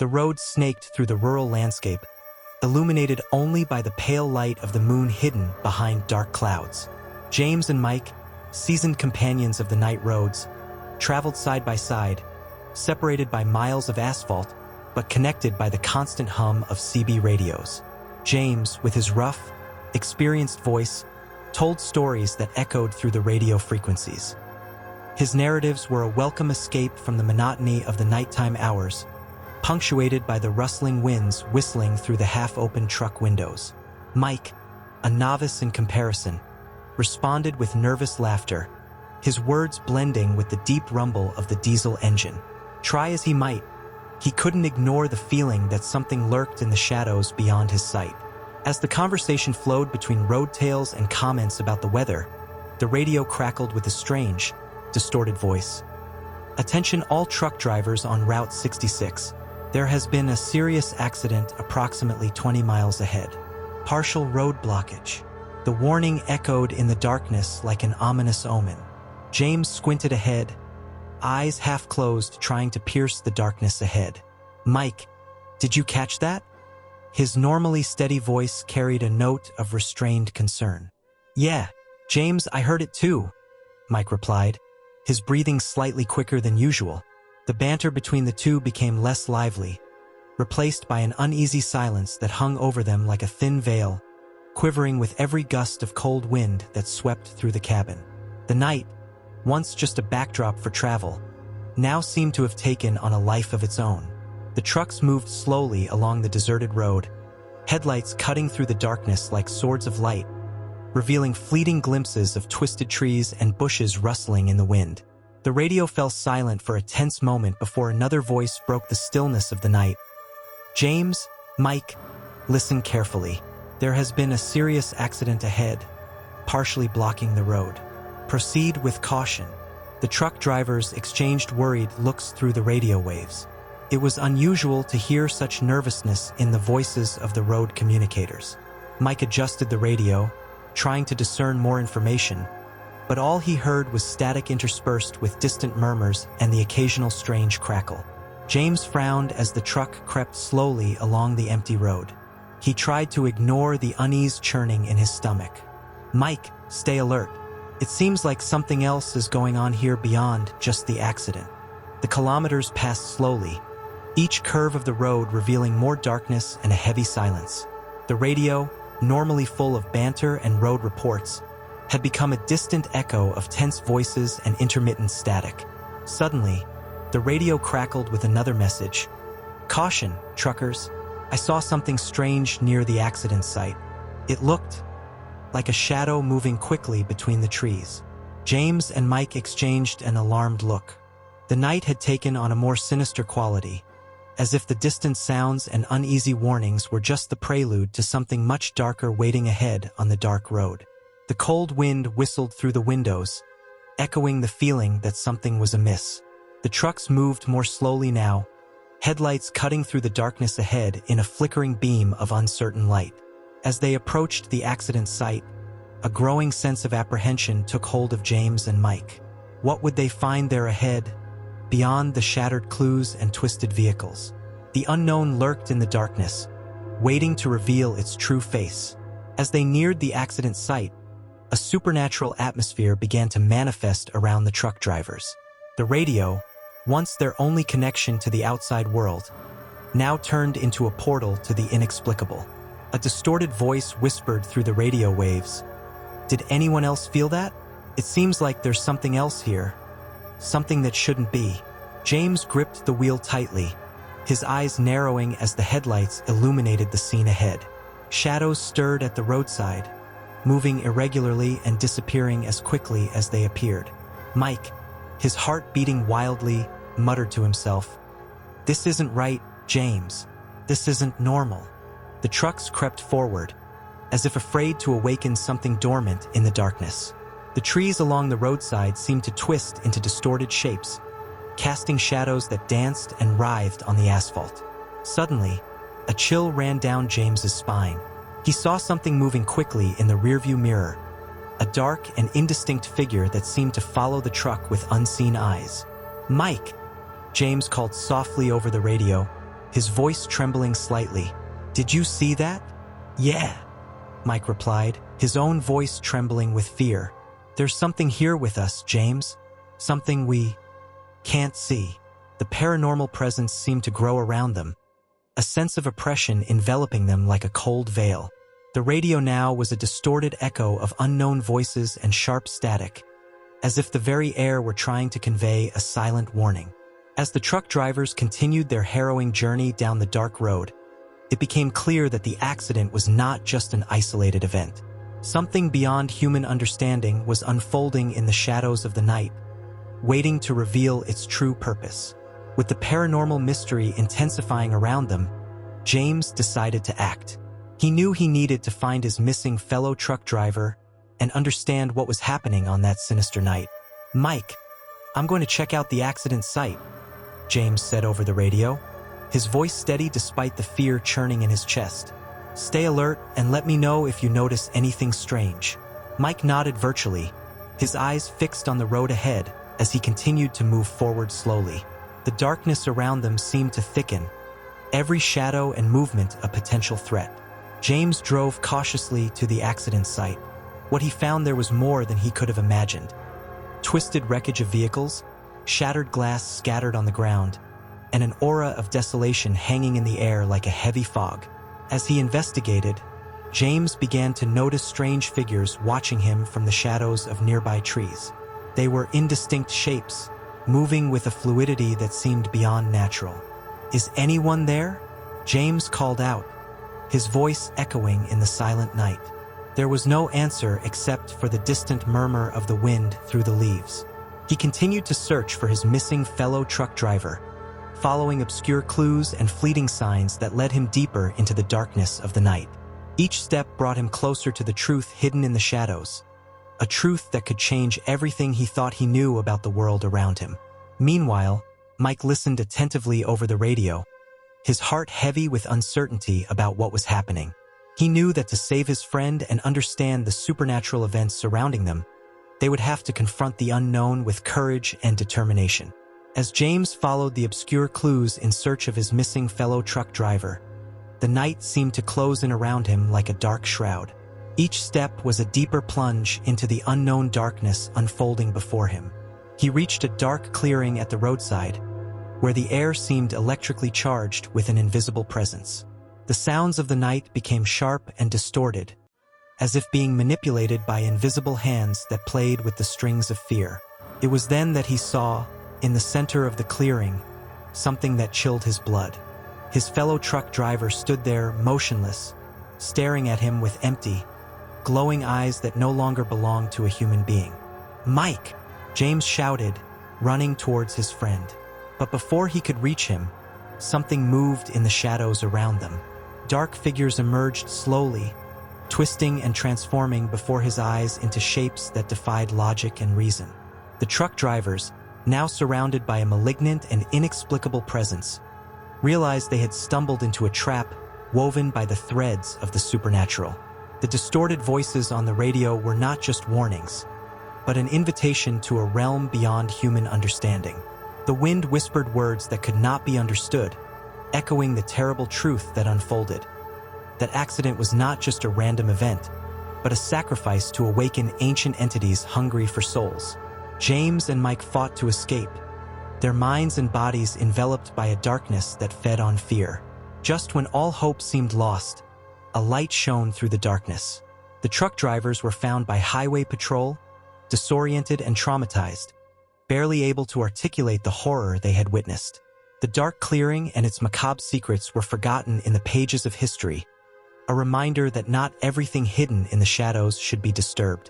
The road snaked through the rural landscape, illuminated only by the pale light of the moon hidden behind dark clouds. James and Mike, seasoned companions of the night roads, traveled side by side, separated by miles of asphalt, but connected by the constant hum of CB radios. James, with his rough, experienced voice, told stories that echoed through the radio frequencies. His narratives were a welcome escape from the monotony of the nighttime hours, punctuated by the rustling winds whistling through the half-open truck windows. Mike, a novice in comparison, responded with nervous laughter, his words blending with the deep rumble of the diesel engine. Try as he might, he couldn't ignore the feeling that something lurked in the shadows beyond his sight. As the conversation flowed between road tales and comments about the weather, the radio crackled with a strange, distorted voice. Attention all truck drivers on Route 66. There has been a serious accident approximately 20 miles ahead. Partial road blockage. The warning echoed in the darkness like an ominous omen. James squinted ahead, eyes half closed, trying to pierce the darkness ahead. Mike, did you catch that? His normally steady voice carried a note of restrained concern. Yeah, James, I heard it too, Mike replied, his breathing slightly quicker than usual. The banter between the two became less lively, replaced by an uneasy silence that hung over them like a thin veil, quivering with every gust of cold wind that swept through the cabin. The night, once just a backdrop for travel, now seemed to have taken on a life of its own. The trucks moved slowly along the deserted road, headlights cutting through the darkness like swords of light, revealing fleeting glimpses of twisted trees and bushes rustling in the wind. The radio fell silent for a tense moment before another voice broke the stillness of the night. James, Mike, listen carefully. There has been a serious accident ahead, partially blocking the road. Proceed with caution. The truck drivers exchanged worried looks through the radio waves. It was unusual to hear such nervousness in the voices of the road communicators. Mike adjusted the radio, trying to discern more information, but all he heard was static interspersed with distant murmurs and the occasional strange crackle. James frowned as the truck crept slowly along the empty road. He tried to ignore the unease churning in his stomach. Mike, stay alert. It seems like something else is going on here beyond just the accident. The kilometers passed slowly, each curve of the road revealing more darkness and a heavy silence. The radio, normally full of banter and road reports, had become a distant echo of tense voices and intermittent static. Suddenly, the radio crackled with another message. Caution, truckers. I saw something strange near the accident site. It looked like a shadow moving quickly between the trees. James and Mike exchanged an alarmed look. The night had taken on a more sinister quality, as if the distant sounds and uneasy warnings were just the prelude to something much darker waiting ahead on the dark road. The cold wind whistled through the windows, echoing the feeling that something was amiss. The trucks moved more slowly now, headlights cutting through the darkness ahead in a flickering beam of uncertain light. As they approached the accident site, a growing sense of apprehension took hold of James and Mike. What would they find there ahead, beyond the shattered clues and twisted vehicles? The unknown lurked in the darkness, waiting to reveal its true face. As they neared the accident site, a supernatural atmosphere began to manifest around the truck drivers. The radio, once their only connection to the outside world, now turned into a portal to the inexplicable. A distorted voice whispered through the radio waves. Did anyone else feel that? It seems like there's something else here. Something that shouldn't be. James gripped the wheel tightly, his eyes narrowing as the headlights illuminated the scene ahead. Shadows stirred at the roadside, moving irregularly and disappearing as quickly as they appeared. Mike, his heart beating wildly, muttered to himself, "This isn't right, James. This isn't normal." The trucks crept forward, as if afraid to awaken something dormant in the darkness. The trees along the roadside seemed to twist into distorted shapes, casting shadows that danced and writhed on the asphalt. Suddenly, a chill ran down James's spine. He saw something moving quickly in the rearview mirror, a dark and indistinct figure that seemed to follow the truck with unseen eyes. "Mike!" James called softly over the radio, his voice trembling slightly. "Did you see that?" "Yeah," Mike replied, his own voice trembling with fear. "There's something here with us, James. Something we can't see." The paranormal presence seemed to grow around them, a sense of oppression enveloping them like a cold veil. The radio now was a distorted echo of unknown voices and sharp static, as if the very air were trying to convey a silent warning. As the truck drivers continued their harrowing journey down the dark road, it became clear that the accident was not just an isolated event. Something beyond human understanding was unfolding in the shadows of the night, waiting to reveal its true purpose. With the paranormal mystery intensifying around them, James decided to act. He knew he needed to find his missing fellow truck driver and understand what was happening on that sinister night. "Mike, I'm going to check out the accident site," James said over the radio, his voice steady despite the fear churning in his chest. "Stay alert and let me know if you notice anything strange." Mike nodded virtually, his eyes fixed on the road ahead as he continued to move forward slowly. The darkness around them seemed to thicken, every shadow and movement a potential threat. James drove cautiously to the accident site. What he found there was more than he could have imagined. Twisted wreckage of vehicles, shattered glass scattered on the ground, and an aura of desolation hanging in the air like a heavy fog. As he investigated, James began to notice strange figures watching him from the shadows of nearby trees. They were indistinct shapes, moving with a fluidity that seemed beyond natural. "Is anyone there?" James called out, his voice echoing in the silent night. There was no answer except for the distant murmur of the wind through the leaves. He continued to search for his missing fellow truck driver, following obscure clues and fleeting signs that led him deeper into the darkness of the night. Each step brought him closer to the truth hidden in the shadows, a truth that could change everything he thought he knew about the world around him. Meanwhile, Mike listened attentively over the radio, his heart heavy with uncertainty about what was happening. He knew that to save his friend and understand the supernatural events surrounding them, they would have to confront the unknown with courage and determination. As James followed the obscure clues in search of his missing fellow truck driver, the night seemed to close in around him like a dark shroud. Each step was a deeper plunge into the unknown darkness unfolding before him. He reached a dark clearing at the roadside, where the air seemed electrically charged with an invisible presence. The sounds of the night became sharp and distorted, as if being manipulated by invisible hands that played with the strings of fear. It was then that he saw, in the center of the clearing, something that chilled his blood. His fellow truck driver stood there, motionless, staring at him with empty, glowing eyes that no longer belonged to a human being. "Mike!" James shouted, running towards his friend. But before he could reach him, something moved in the shadows around them. Dark figures emerged slowly, twisting and transforming before his eyes into shapes that defied logic and reason. The truck drivers, now surrounded by a malignant and inexplicable presence, realized they had stumbled into a trap woven by the threads of the supernatural. The distorted voices on the radio were not just warnings, but an invitation to a realm beyond human understanding. The wind whispered words that could not be understood, echoing the terrible truth that unfolded. That accident was not just a random event, but a sacrifice to awaken ancient entities hungry for souls. James and Mike fought to escape, their minds and bodies enveloped by a darkness that fed on fear. Just when all hope seemed lost, a light shone through the darkness. The truck drivers were found by highway patrol, disoriented and traumatized, barely able to articulate the horror they had witnessed. The dark clearing and its macabre secrets were forgotten in the pages of history, a reminder that not everything hidden in the shadows should be disturbed.